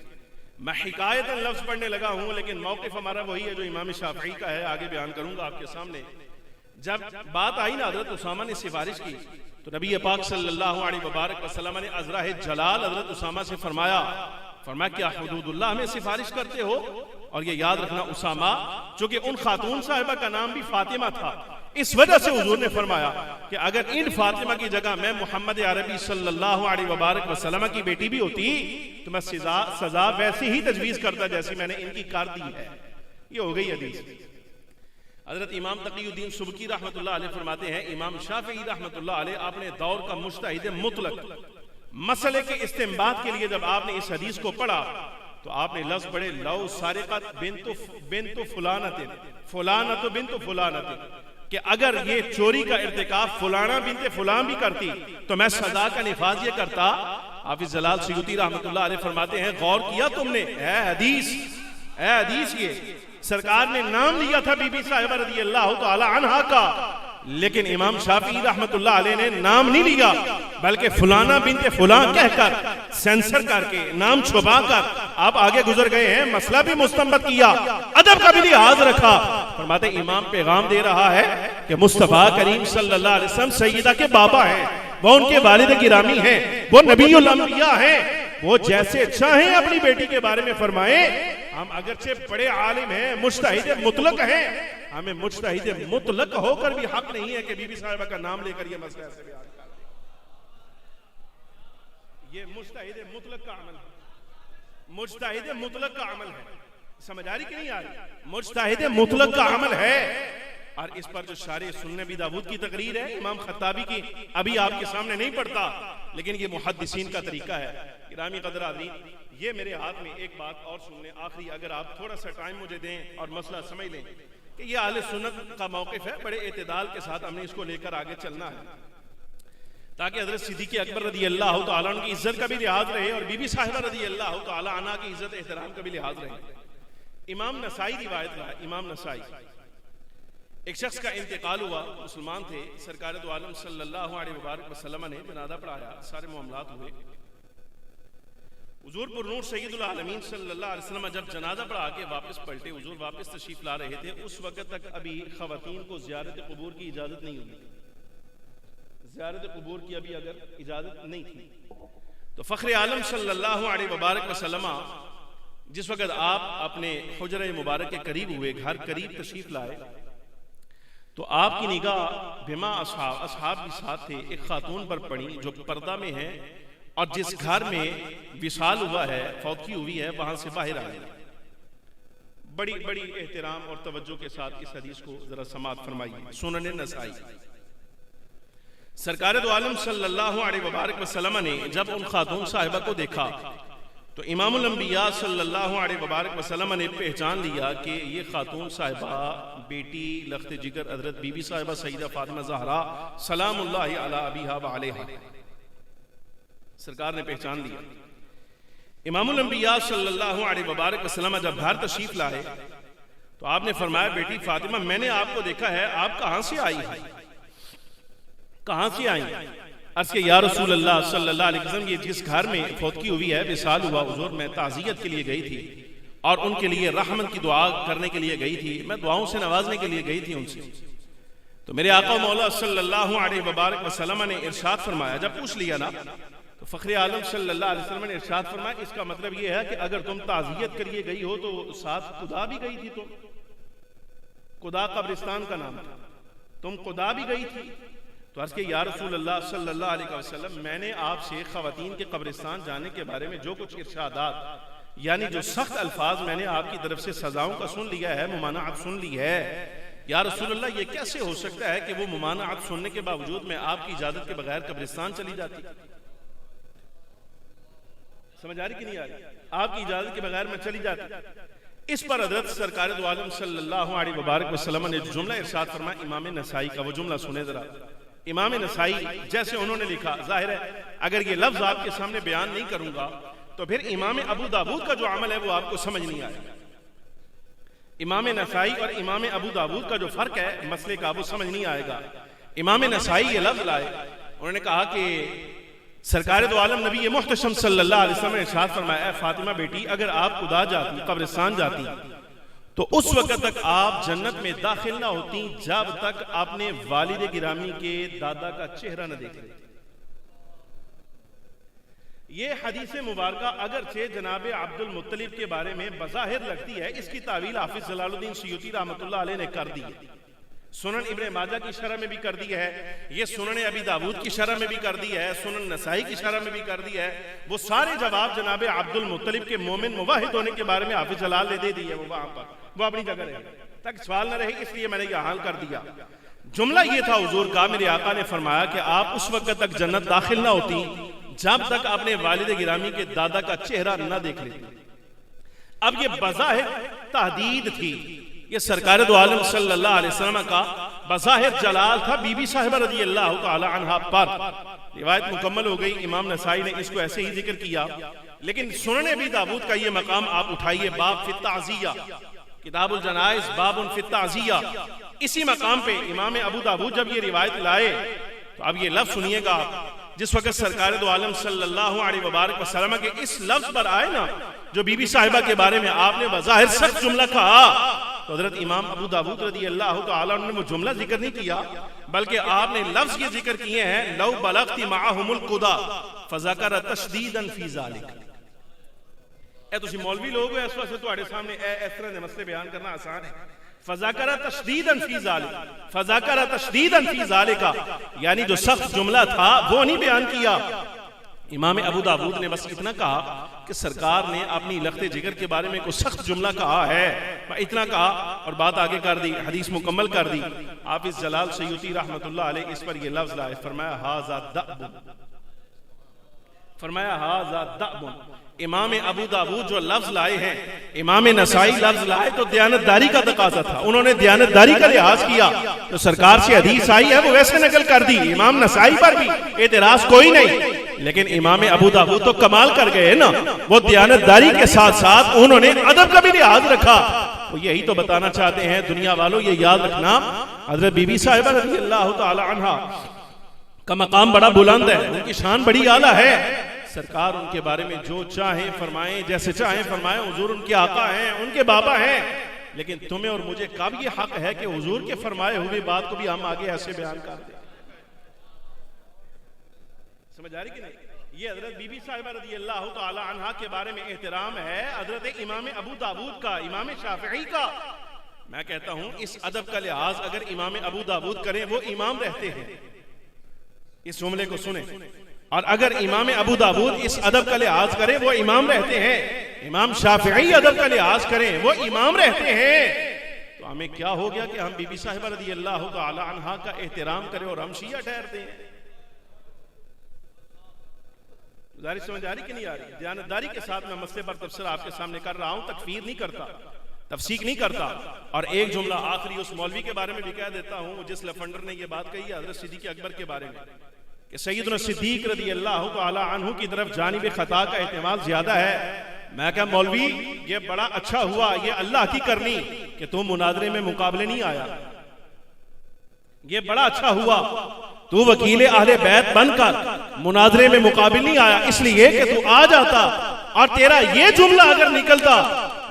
मैं हिकायतन लफ्ज पढ़ने लगा हूं, लेकिन मौक़िफ़ हमारा वही है जो इमाम शाफ़िई का है, आगे बयान करूंगा आपके सामने। जब बात आई ना हजरत उसामा ने सिफारिश की, तो नबी पाक सल्लल्लाहु अलैहि वसल्लम ने अज़राए जलाल हजरत उसामा से फरमाया क्या हुदूदुल्लाह में सिफारिश करते हो? और ये याद रखना उसामा, चूंकि उन खातून साहिबा का नाम भी फातिमा था, इस वजह से हुजूर ने फरमाया कि अगर इन फातिमा की जगह मैं मोहम्मद अरबी सल्लल्लाहु अलैहि वसल्लम की बेटी भी होती तो मैं सजा वैसी ही तजवीज करता जैसी मैंने इनकी कर दी है। ये हो गई हदीस। हजरत इमाम तकीउद्दीन सुबकी रहमतुल्लाह अलैह फरमाते हैं, इमाम शाफिई रहमतुल्लाह अलैह अपने दौर का मुज्तहिद मुतलक, मसले के इस्तेंबात के लिए जब आपने इस हदीस को पढ़ा तो आपने लफ्ज बड़े लौ सारिकत बिन्तु फुलानतिन फुलानतु बिन्तु फुलानतिन, कि अगर ये चोरी का इर्तिकाब फुलाना बिनते फुलान भी करती तो मैं सजा का निफाज ये करता। हाफिज जलाल सयूती रहमतुल्लाह अलैह फरमाते हैं, गौर किया तुमने? है हदीस ये सरकार ने नाम लिया था बीबी साहिबा रज़ी अल्लाह तआला अन्हा का, लेकिन इमाम शाफिई रहमतुल्लाह अलैह ने नाम नहीं लिया, बल्कि फुलाना बिनते फुलान कहकर सेंसर करके नाम छुपा कर आप आगे गुजर गए हैं। मसला भी मुस्तंबत किया, अदब का भी लिहाज रखा। फरमाते इमाम पैगाम दे रहा है कि मुस्तफा करीम सल्लल्लाहु अलैहि वसल्लम सैयदा के बाबा हैं, वो उनके वालिद गिरामी हैं, वो नबीउल अंबिया हैं, वो जैसे चाहें अपनी बेटी के बारे में फरमाएं। हम अगरचे बड़े आलिम हैं, मुज्तहिद मुतलक हैं, हमें मुज्तहिद मुतलक होकर भी हक नहीं है कि बीबी साहिबा का नाम लेकर ये मसला ऐसे बयान कर। ये मुज्तहिद मुतलक का अमल है, मुज्तहिद मुतलक का अमल है। समझ आ रही कि नहीं आ रही? मुज्तहिद मुतलक का अमल है। और इस पर जो शारे सुन्ने भी दाऊद की तकरीर है, इमाम खत्ताबी की, अभी आपके सामने नहीं पढ़ता, लेकिन ये मुहद्दिसीन का तरीका है। गिरामी कदर आदमी, ये मेरे हाथ में एक बात और सुन लें आखिरी, अगर आप थोड़ा सा टाइम मुझे दें और मसला समझ लें कि ये अहले सुन्नत का मौक़िफ़ है, बड़े एतदाल के साथ हमने इसको लेकर आगे चलना है, ताकि हज़रत सिद्दीक़ अकबर रज़ी अल्लाह तआला अन्हु की इज्जत का भी लिहाज रहे और बीबी साहिबा रज़ी अल्लाह तआला अन्हा की इज्जत एहतराम का भी लिहाज रहे। इमाम नसाई रिवायत रहा, इमाम नसाई, एक शख्स का इंतकाल हुआ, मुसलमान थे, सरकार दो आलम सल्लल्लाहु अलैहि वसल्लम ने जनाजा पढ़ाया, सारे मामलात हुए। हुजूर पुरनूर सैयदुल आलमीन सल्लल्लाहु अलैहि वसल्लम जब जनाजा पढ़ा के वापस पलटे, हुजूर वापस तशरीफ ला रहे थे, उस वक्त तक अभी खवातीन को ज़ियारत क़ुबूर की इजाज़त नहीं हुई, ज़ियारत क़ुबूर की अभी अगर इजाज़त नहीं थी, तो फ़ख्र आलम सल्लल्लाहु अलैहि वसल्लम जिस वक्त आप अपने हुजरे मुबारक के करीब हुए, घर करीब तशरीफ लाए, तो आपकी निगाह बिमा असहाब के साथ थे, एक खातून पर पड़ी जो पर्दा में है और जिस घर में विसाल हुआ है, फौतगी हुई है, वहां से बाहर आए। बड़ी बड़ी एहतराम और तवज्जो के साथ इस हदीस को जरा समाअत फरमाइए। सुनन नसाई, सरकार दो आलम सल्लल्लाहु अलैहि वसल्लम ने जब उन खातून साहिबा को देखा तो इमामुल अंबिया सल्लल्लाहु अलैहि वसल्लम ने पहचान लिया कि ये खातून साहिबा बेटी लख्त जिगर हज़रत बीबी साहिबा सईदा फातिमा ज़हरा सलामुल्लाहि अला अबीहा व अलैहा, सरकार ने पहचान लिया। इमामुल अंबिया सल्लल्लाहु अलैहि वसल्लम जब घर तशरीफ लाए तो आपने फरमाया, बेटी फातिमा, मैंने आपको देखा है, आप कहां से आई है? कहां से आई? अर्ज़ के या रसूल अल्लाह सल्लल्लाहु अलैहि वसल्लम, ये जिस घर में फौतगी हुई है, विसाल हुआ, हुजूर मैं ताज़ियत के लिए गई थी और उनके लिए रहमत की दुआ करने के लिए गई थी, मैं दुआओं से नवाजने के लिए गई थी उनसे। तो मेरे आका मौला सल्लल्लाहु अलैहि वबारक वसल्लम ने इरशाद फरमाया, जब पूछ लिया ना तो फ़ख्र आलम सल्लल्लाहु अलैहि वसल्लम ने इरशाद फरमाया, इसका मतलब ये है कि अगर तुम ताज़ियत के लिए गई हो तो साथ खुदा भी गई थी, तुम खुदा कब्रिस्तान का नाम था, तुम खुदा भी गई थी। तो अर्ज़ के या रसूल अल्लाह सल्लल्लाहु अलैहि वसल्लम, मैंने आपसे ख़वातीन के कब्रिस्तान जाने के बारे में जो कुछ इरशादात यानी जो सख्त अल्फाज मैंने आपकी तरफ से सजाओं का सुन लिया है, मुमानाअत सुन ली है, या रसूल अल्लाह ये कैसे हो सकता है कि वो मुमानाअत सुनने के बावजूद मैं आपकी इजाजत के बगैर कब्रिस्तान चली जाती? समझ आ रही कि नहीं आ रही? आपकी इजाजत के बगैर मैं चली जाती। इस पर हज़रत सरकार दो आलम सल्लल्लाहु अलैहि वसल्लम ने जुमला इरशाद फरमाया इमाम नसाई का, वो जुमला सुने जरा। इमाम नसाई जैसे उन्होंने लिखा, जाहिर है अगर ये लफ्ज आपके सामने बयान नहीं करूंगा तो फिर इमाम अबू दाऊद का जो अमल है वो आपको समझ नहीं आएगा। इमाम नसाई और इमाम अबू दाऊद का जो फर्क है मसले का, वो समझ नहीं आएगा। इमाम नसाई ये लफ्ज लाए, उन्होंने कहा कि सरकार दो आलम नबी मुहतशम सल्लल्लाहु अलैहि वसल्लम ने इरशाद फरमाया, फातिमा बेटी अगर आप खुदा जाती, कब्रिस्तान जाती, तो उस वक्त तक आप जन्नत में दाखिल ना होती जब तक आपने वालिद गिरामी के दादा का चेहरा न देख लेती। ये हदीस मुबारका अगरचे जनाब अब्दुल मुत्तलिब के बारे में बज़ाहिर लगती है, इसकी तावील हाफिज जलालुद्दीन सयूती रहमतुल्लाह अलैह ने कर दी है, सुनन इब्न माजा की शरह में भी कर दी है, ये सुनन अबी दाऊद की शरह में भी कर दी है, सुनन नसाई की शरह में भी कर दी है। वो सारे जवाब जनाब अब्दुल मुत्तलिब के मोमिन मुवाहिद होने के बारे में हाफिज जलाल ने दे दी है, वो वहां पर वो अपनी जगह रहे तक सवाल न रहे, इसलिए मैंने यह हाल कर दिया। जुमला ये था हुजूर का, मेरे आका ने फरमाया कि आप उस वक्त तक जन्नत दाखिल ना होती जब तक आपने वालिद गिरामी के दादा का चेहरा न देख लेती। अब ये बज़ाहिर तहदीद थी, ये सरकार दो आलम सल्लल्लाहु अलैहि वसल्लम का बज़ाहिर जलाल था बीबी साहिबा रज़ी अल्लाह तआला अन्हा पर। रिवायत मुकम्मल हो गई, इमाम नसाई ने इसको ऐसे ही जिक्र किया, लेकिन सुनन अबी दाऊद का ये मकाम आप उठाइए, बाब फी ताज़िया, किताबुल जनाइज बाबुन फी ताज़िया, इसी मकाम पे इमाम अबू दाऊद जब ये रिवायत लाए तो अब ये लफ्ज सुनिएगा, जिस वक्त सरकार दो आलम सल्लल्लाहु अलैहि वसल्लम के इस लफ्ज पर आए ना जो बीबी साहिबा के बारे में आपने बज़ाहिर सख्त जुमला कहा, तो हज़रत इमाम अबू दाऊद रज़ी अल्लाह तआला ने वो जुमला जिक्र नहीं किया, बल्कि आपने लफ्ज ये जिक्र किए हैं, लौ बलगती माअहुमुल कुदा फज़कर तशदीदन फी ज़ालिक। ए तुसी मौलवी लोग हो, इस वास्ते तुम्हारे सामने इस तरह के मसले बयान करना आसान है। फज़कर तशदीदन फी ज़ालिक, फज़कर तशदीदन फी ज़ालिका, यानी जो सख्त जुमला था वो नहीं बयान किया। इमाम अबू दाऊद ने बस इतना कहा कि सरकार ने अपनी लख्ते जिगर के बारे में कोई सख्त जुमला कहा है, इतना कहा और बात आगे कर दी, हदीस मुकम्मल कर दी। हाफिज जलाल सयूती रहमतुल्लाह अलैह इस पर ये लफ्ज लाए, फरमाया हाज़ा दअबुन, फरमाया हाज़ा दअबुन। इमाम अबू दाऊद जो लफ्ज लाए हैं, इमाम नसाई लफ्ज लाए तो दयानतदारी का तकाजा था, उन्होंने दयानतदारी का लिहाज किया, तो सरकार से हदीस आई है वो वैसे नकल कर दी। इमाम नसाई पर भी एतराज कोई नहीं, लेकिन इमाम अबू दाऊद तो कमाल कर गए ना, वो दयानतदारी के साथ साथ उन्होंने अदब का भी लिहाज रखा। वो यही तो बताना चाहते हैं दुनिया वालों, ये याद रखना हज़रत बीबी साहिबा रज़ी अल्लाह तआला अन्हा का मकाम बड़ा बुलंद है, उनकी शान बड़ी आला है। सरकार उनके बारे में जो चाहे फरमाएं, जैसे चाहे फरमाएं, हुजूर उनके आका हैं, उनके बाबा हैं, लेकिन तुम्हें और मुझे कब ये हक है कि हुजूर के फरमाए हुए बात को भी हम आगे ऐसे बयान कर दें? समझ आ रही कि नहीं? ये हजरत बीबी साहिबा रज़ी अल्लाह तआला अन्हा के बारे में एहतराम है, हजरत इमाम अबू दाऊद का, इमाम शाफिई का। मैं कहता हूं इस अदब का लिहाज अगर इमाम अबू दाऊद करें, वो इमाम रहते हैं, इस जुमले को सुने, और अगर इमाम अबू दाऊद इस अदब का लिहाज करें वो इमाम रहते हैं, इमाम शाफिई अदब का लिहाज करें वो इमाम रहते हैं, तो हमें क्या हो गया कि हम बीबी साहिबा रज़ी अल्लाह तआला अन्हा का एहतराम करें और हम शिया ठहरते हैं? गुजारिश समझ आ रही कि नहीं आ रही? दयानतदारी के साथ मैं मसले पर तबसरा आपके सामने कर रहा हूं, तकफीर नहीं करता, तफसीक नहीं करता। और एक जुमला आखिरी उस मौलवी के बारे में भी कह देता हूं जिस लफंडर ने यह बात कही हज़रत सिद्दीक़ अकबर के बारे में कि सैयदना सिद्दीक़ रज़ी अल्लाह तआला अन्हु की तरफ जानिब खता का एहतमाल ज्यादा है। मैं क्या मौलवी, ये बड़ा अच्छा हुआ, ये अल्लाह की करनी कि तुम मुनाजरे में मुकाबले नहीं आया, ये बड़ा अच्छा हुआ, तू वकील अहले बैत बनकर मुनाजरे में मुकाबिल नहीं आया, इसलिए कि तू आ जाता और तेरा ये जुमला अगर निकलता,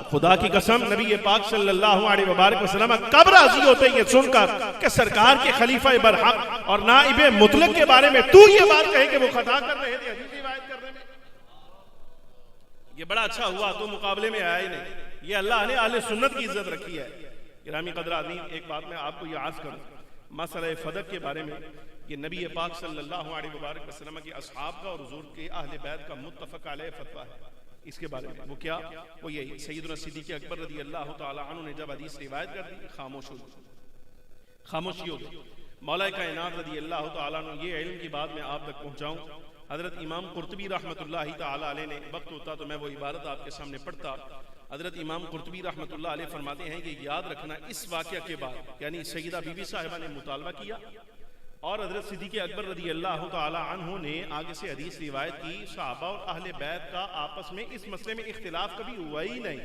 खुदा की कसम नबी पाक सल्लल्लाहु अलैहि वसल्लम कब राजी होते ये सुनकर कि सरकार के खलीफा बरहक और नाइब मुतलक के बारे में तू ये बात कहे कि वो खता कर रहे थे हदीस रिवायत करने में। ये बड़ा अच्छा हुआ तू मुकाबले में आया ही नहीं। ये अल्लाह ने अहले सुन्नत की इज्जत रखी है। गिरामी कदर आदमी, एक बात मैं आपको ये अर्ज करूं, मसला फदक के बारे में कि नबी पाक सल्लल्लाहु अलैहि वसल्लम के असहाब का और हुजूर के अहले बैत का मुत्तफक अलैह फतवा है इसके बारे में। वो क्या? वो यही, सैयदना सिद्दीक़ अकबर रज़ी अल्लाह तआला अन्हु ने जब हदीस रिवायत कर दी, खामोशी हो गई। मौला कायनात रज़ी अल्लाह तआला अन्हु, ये इल्म की बात मैं आप तक पहुंचाऊं, हजरत इमाम कुर्तुबी रहमतुल्लाहि तआला अलैह ने, वक्त होता तो मैं वो इबारत आपके सामने पढ़ता। हजरत इमाम कुर्तुबी रहमतुल्लाह अलैह फरमाते हैं कि याद रखना, इस वाक़या के बाद यानी सैयदा बीबी साहिबा ने मुतालबा किया और हजरत सिद्दीक़ अकबर रज़ी अल्लाह तआला अन्हु ने आगे से हदीस रिवायत की, सहाबा और अहले बैत का आपस में इस मसले में इख्तिलाफ कभी हुआ ही नहीं,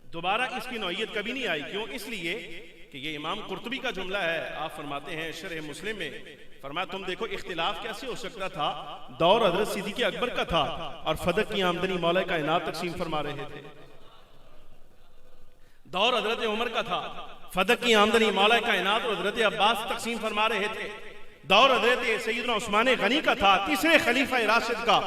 दोबारा इसकी नौइयत कभी नहीं आई। क्यों? इसलिए कि ये इमाम कुर्तुबी का जुमला है। आप फरमाते हैं शरह मुस्लिम में, फरमाया तुम देखो इख्तिलाफ कैसे हो सकता था, दौर हजरत सिद्दीक़ अकबर का था और फदक की आमदनी मौला कायनात तकसीम फरमा रहे थे। दौर हजरत उमर का था, फदक की आमदनी मौला कायनात और हजरत अब्बास तकसीम फरमा रहे थे। दौर हजरत सैयदना उस्मान गनी का था, तीसरे खलीफा राशिद का,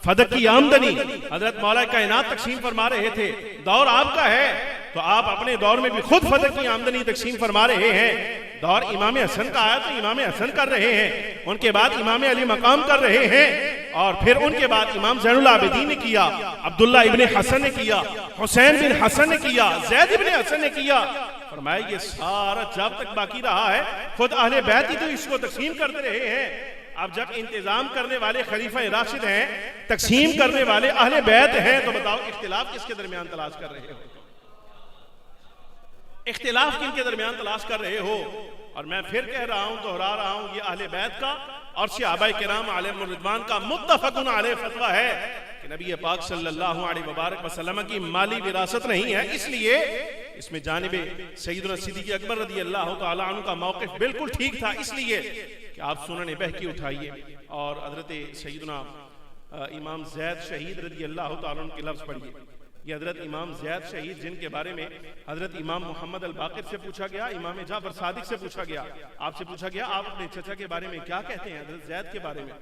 फदक की आमदनी हजरत मौला कायनात तकसीम फरमा रहे थे। दौर आपका है तो आप अपने दौर में भी खुद फदक की आमदनी तकसीम फरमा रहे हैं। दौर इमाम हसन का आया तो इमाम हसन कर रहे हैं, उनके बाद इमाम अली मकाम कर रहे हैं और फिर उनके बाद इमाम ज़ैनुल आबिदीन ने किया, अब्दुल्ला इब्ने हसन ने किया, हुसैन बिन हसन ने किया, ज़ैद इब्ने हसन ने किया। फरमाया ये सारा जब तक बाकी रहा है खुद अहले बैत ही तो इसको तकसीम करते रहे हैं। अब जब इंतजाम करने वाले खलीफा राशिद हैं, तकसीम करने वाले अहले बैत हैं, तो बताओ इख्तिलाफ किसके दरमियान तलाश कर रहे हो? इख्तिलाफ किनके दरमियान तलाश कर रहे हो? और मैं फिर कह रहा हूं, दोहरा रहा हूं, ये अहले बैत का और सहाबाए किराम अलैहिमुर रिज़वान का मुत्तफकुन अलैह फतवा है कि नबी पाक सल्लल्लाहु अलैहि वसल्लम की माली विरासत नहीं है, इसलिए इसमें जानिबे सैयदना सिद्दीक़ अकबर रज़ी अल्लाह तआला अन्हु का मौक़िफ़ बिल्कुल ठीक था, इसलिए कि आप सुनन बहकी उठाइए और हजरत सैयदना इमाम ज़ैद शहीद रज़ी अल्लाह तआला अन्हु के लफ्ज़ पढ़िए। ये हजरत इमाम ज़ैद शहीद जिनके बारे में हजरत इमाम मोहम्मद अल बाक़िर से पूछा गया, इमाम जाफर सादिक से पूछा गया, आपसे पूछा गया आप अपने चचा के बारे में क्या कहते हैं, हजरत ज़ैद के बारे में।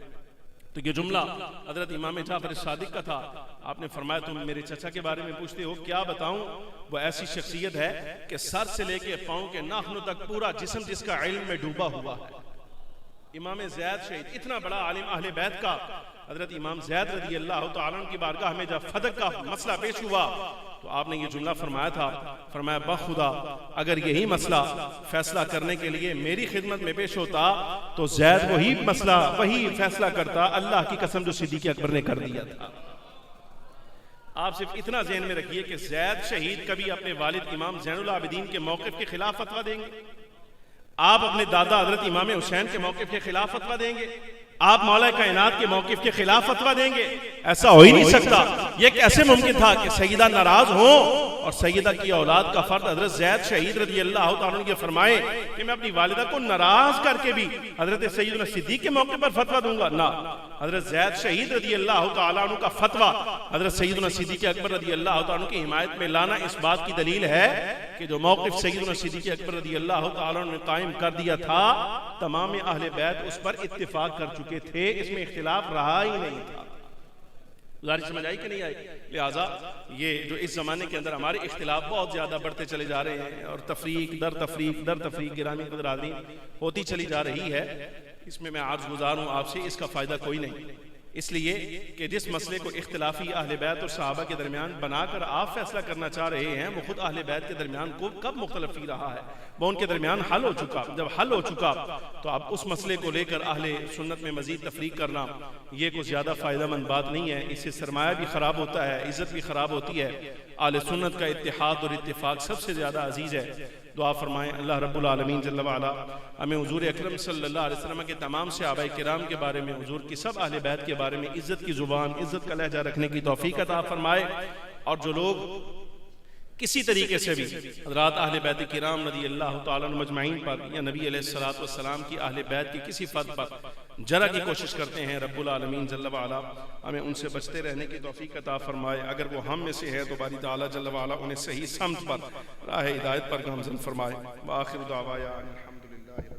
तो ये जुमला हजरत इमाम जाफर सादिक का था। आपने फरमाया तुम मेरे चचा के बारे में पूछते हो, क्या बताऊं, वो ऐसी शख्सियत है कि सर से लेके पांव के नाखूनों तक पूरा जिस्म जिसका इल्म में डूबा हुआ है। इमाम ज़ैद शहीद, इतना बड़ा आलिम अहले बैत का हजरत इमाम ज़ैद रज़ी अल्लाह तआला अन्हु की बारगाह में जब फदक का मसला पेश हुआ तो आपने ये जुमला फरमाया था, फरमाया बखुदा अगर यही मसला फैसला करने के लिए मेरी खिदमत में पेश होता तो ज़ैद वही मसला वही फैसला करता, अल्लाह की कसम जो सिद्दीक़ अकबर ने कर दिया था। आप सिर्फ इतना ज़हन में रखिए कि ज़ैद शहीद कभी अपने वालिद इमाम ज़ैनुल आबिदीन के मौक़िफ़ के खिलाफ फतवा देंगे, आप अपने दादा हजरत इमाम हुसैन के मौक़िफ़ के खिलाफ फतवा देंगे, आप मौला कायनात के मौक़िफ़ के खिलाफ फतवा देंगे? ऐसा हो ही नहीं सकता। यह कैसे मुमकिन था कि सैयदा नाराज हो और सैयदा की औलाद का फर्द हजरत ज़ैद शहीद रज़ी अल्लाह तआला अन्हु फरमाए कि मैं अपनी वालिदा को नाराज करके भी हजरत सैयदना सिद्दीक़ के मौके पर फतवा दूंगा? ना, हजरत ज़ैद शहीद रज़ी अल्लाह तआला अन्हु का फतवा हजरत सैयदना सिद्दीक़ अकबर रज़ी अल्लाह तआला अन्हु की हिमायत में लाना इस बात की दलील है कि जो मौक़िफ़ सैयदना सिद्दीक़ अकबर रज़ी अल्लाह तआला अन्हु ने कायम कर दिया था, तमाम अहले बैत उस पर इत्तिफाक कर चुके थे, इसमें इख्तिलाफ रहा ही नहीं था। समझ आई कि नहीं आई? लिहाजा ये जो इस जमाने के अंदर हमारे इख्तिलाफ बहुत ज्यादा बढ़ते चले जा रहे हैं और तफरीक दर तफरीक गिरामी कदर आदमी होती चली जा रही है, इसमें मैं आज गुजार हूँ आपसे, इसका फायदा कोई नहीं। इसलिए कि जिस मसले को इख्तिलाफी अहले बैत और सहाबा के दरमियान बनाकर आप फैसला करना चाह रहे हैं, वो खुद अहले बैत के दरमियान को कब मुख्तलफी रहा है, वो उनके दरमियान हल हो चुका। जब हल हो चुका तो अब उस मसले को लेकर अहले सुन्नत में मजीद तफरीक करना ये कुछ ज़्यादा फ़ायदेमंद बात नहीं है। इससे सरमाया भी ख़राब होता है, इज़्ज़त भी ख़राब होती है। अहले सुन्नत का इत्तिहाद और इत्तिफाक सबसे ज़्यादा अजीज़ है। दुआ फरमाएं अल्लाह रब्बुल आलमीन जल्ल व अला हमें हुजूर अकरम सल्लल्लाहु अलैहि वसल्लम के तमाम सहाबाए किराम के बारे में, हुजूर की सब अहले बैत के बारे में इज़्ज़त की ज़ुबान, इज़्ज़त का लहजा रखने की तौफीक अता फरमाए। और जो लोग किसी तरीके से भी हज़रात अहले बैत किराम रज़ी अल्लाह तआला अन्हुम मजमईन पर या नबी अलैहिस्सलातु वस्सलाम की अहले बैत की किसी फ़र्द पर जरा की कोशिश करते हैं, रब्बुल आलमीन जल्ल व अला हमें उनसे बचते रहने की तौफीक अता फरमाए। अगर वो हम में से है तो बारी ताला जल्ल व अला उन्हें सही समत पर, राह हिदायत पर गामज़न फरमाए। व आखिर दावाया